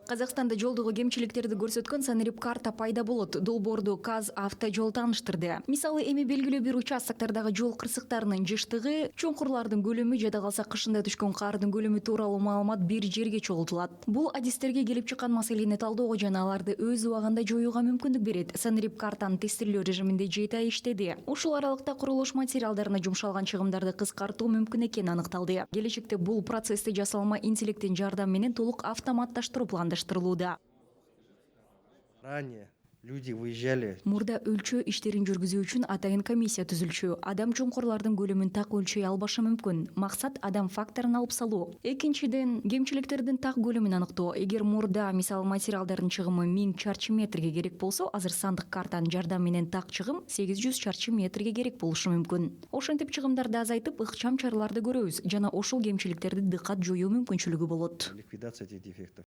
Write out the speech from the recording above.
Казакстанда жолдогу кемчиликтерди көрсөткөн санарип карта пайда болот. Долбоорду Казавтожол тааныштырды. Мисалы, эми белгилүү бир участоктардагы жол кырсыктарынын жыштыгы, чуңкурлардын көлөмү жада калса кышында түшкөн кардын көлөмү тууралуу маалымат бир жерге чогултулат. Бул адистерге келип чыккан маселени талдөөгө жана аларды өз убагында жоюуга мүмкүндүк берет. Санарип картаны тестирлөө режиминде 7 ай иштеди. Ушул аралыкта курулуш материалдарына жумшалган чыгымдарды кыскартуу мүмкүн экени аныкталды. Келечекте бул процессти жасалма интеллекттин жардамы менен толук автоматташтыруу пландаштырылууда. Ранее люди выезжали. Мурда өлчөө иштерин жүргүзүү үчүн атайын комиссия түзүлчү. Адам чуңкурлардын көлөмүн так өлчөй албашы мүмкүн. Максат адам факторун алып салуу. Экинчиден, кемчиликтердин так көлөмүн аныктоо. Эгер мурда мисалы материалдардын чыгымы 1000 чарчы метрге керек болсо, азыр сандык картанын жардамы менен так чыгым 800 чарчы метрге керек болушу мүмкүн. Ошентип чыгымдарды азайтып, ыкчам чараларды көрөбүз жана ошол кемчиликтерди дыкат жоюу мүмкүнчүлүгү болот. Ликвидация этих дефектов.